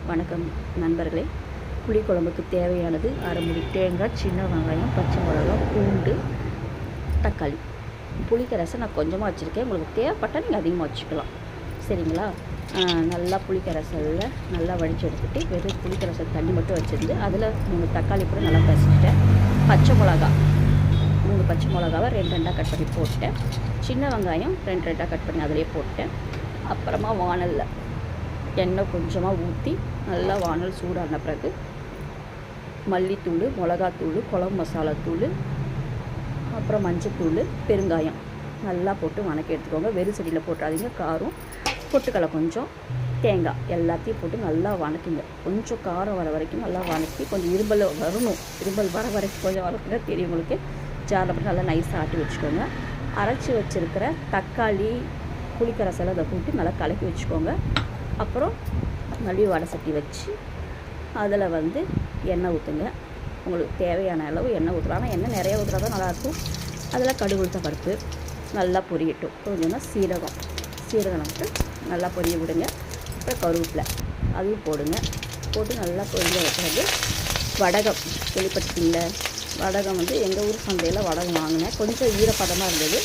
வணக்கம் நண்பர்களே. புளிக்குழம்புக்கு தேவையானது அரை மூடி தேங்காய், சின்ன வெங்காயம், பச்சை மிளகாய், பூண்டு, தக்காளி. புளிக்கரசை நான் கொஞ்சமாக வச்சுருக்கேன். உங்களுக்கு தேவைப்பட்டால் நீங்கள் அதிகமாக வச்சுக்கலாம். சரிங்களா? நல்லா புளிக்கரசலில் நல்லா வடித்து எடுத்துகிட்டு வெறும் புளிக்கரசல் தண்ணி மட்டும் வச்சுருந்து அதில் 3 தக்காளி கூட நல்லா பசிச்சிட்டேன். பச்சை மிளகா 3 பச்சை மிளகாவை 2 கட் பண்ணி போட்டேன். சின்ன வெங்காயம் 2 கட் பண்ணி அதிலே போட்டேன். அப்புறமா வானலில் எண்ணெய் கொஞ்சமாக ஊற்றி நல்லா வானல் சூடான பிறகு மல்லித்தூள், மிளகாத்தூள், குழம்பு மசாலாத்தூள், அப்புறம் மஞ்சத்தூள், பெருங்காயம் நல்லா போட்டு வணக்கி எடுத்துக்கோங்க. வெறும் செடியில் போட்டுறாதீங்க. காரம், பொட்டுக்கடலை கொஞ்சம், தேங்காய் எல்லாத்தையும் போட்டு நல்லா வணக்கிங்க. கொஞ்சம் காரம் வர வரைக்கும் நல்லா வணக்கி கொஞ்சம் இரும்பல் வரணும். இரும்பல் வர வரைக்கும் கொஞ்சம் வளர்க்குங்க தெரியும் உங்களுக்கு. ஜாரில் போட்டு நல்லா நைஸாக ஆட்டி வச்சுக்கோங்க. அரைச்சி வச்சுருக்கிற தக்காளி, புளிக்கரசலை அதை போட்டு நல்லா கலக்கி வச்சுக்கோங்க. அப்புறம் மறுபடியும் வடை சட்டி வச்சு அதில் எண்ணெய் ஊற்றுங்க. உங்களுக்கு தேவையான அளவு எண்ணெய் ஊற்றலாம். ஆனால் எண்ணெய் நிறைய ஊற்றுறா தான் நல்லாயிருக்கும். அதில் கடுகு, உளுத்தம் பருப்பு நல்லா பொரியட்டும். கொஞ்சமாக சீரகம் நட்டு நல்லா பொரிய விடுங்க. அப்புறம் கருவேப்பிலை அதையும் போடுங்க. போட்டு நல்லா பொரிய வைக்கிறது. வடகம் வெளிப்பட்டுங்கள வடகம் எங்கள் ஊர் சந்தையில் வடகம் வாங்கினேன். கொஞ்சம் ஈரப்பதமாக இருந்தது.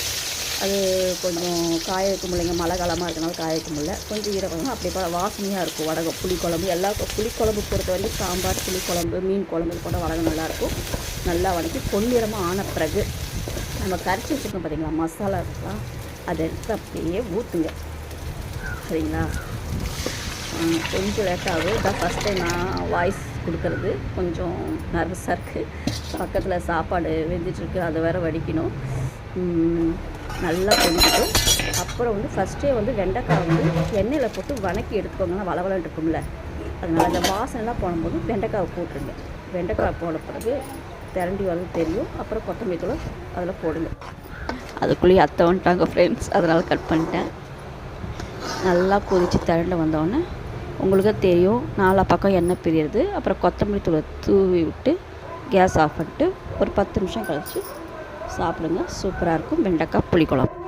அது கொஞ்சம் காய வைக்க முடியலைங்க. மழை காலமாக இருக்கனால காய வைக்க முடியல. கொஞ்சம் ஈரப்பதம் அப்படி வாசனையாக இருக்கும். வடகம் புளிக்குழம்பு புளிக்குழம்பு பொறுத்த வரைக்கும் சாம்பார், புளிக்குழம்பு, மீன் குழம்பு போட வடகம் நல்லாயிருக்கும். நல்லா வதக்கி பொன்னிறமாக ஆன பிறகு நம்ம கரைச்சி வச்சுருக்கோம் பார்த்தீங்களா மசாலா இருக்கலாம், அதை எடுத்து அப்படியே ஊற்றுங்க. சரிங்களா? கொஞ்சம் லேட்டாகும். இதான் ஃபஸ்ட் டைம் நான் வாய்ஸ் கொடுக்குறது. கொஞ்சம் நர்வஸாக இருக்குது. பக்கத்தில் சாப்பாடு வெந்துட்டுருக்கு, அதை வேறு வடிக்கணும். நல்லா கொதிக்கட்டும். அப்புறம் ஃபஸ்ட்டே வெண்டைக்காய் எண்ணெயில் போட்டு வணக்கி எடுத்துக்கோங்கன்னா வளவலன்னு இருக்கும்ல, அதனால் அந்த வாசனைலாம் போடும்போது வெண்டைக்காவை போட்டுருங்க. வெண்டைக்காய் போட பிறகு திரண்டி தெரியும். அப்புறம் கொத்தமல்லி தூளை அதில் போடுங்க. அதுக்குள்ளேயே அத்தை வந்துட்டாங்க ஃப்ரெண்ட்ஸ், அதனால் கட் பண்ணிட்டேன். நல்லா கொதித்து திரண்டு வந்தோடனே உங்களுக்கே தெரியும் 4 பக்கம் எண்ணெய் பிரியுறது. அப்புறம் கொத்தமல்லி தூளை தூவி விட்டு கேஸ் ஆஃப் பண்ணிட்டு ஒரு 10 நிமிஷம் கழித்து சாப்பிடுங்க. சூப்பராக இருக்கும் வெண்டைக்காய் புளிக்குழம்பு.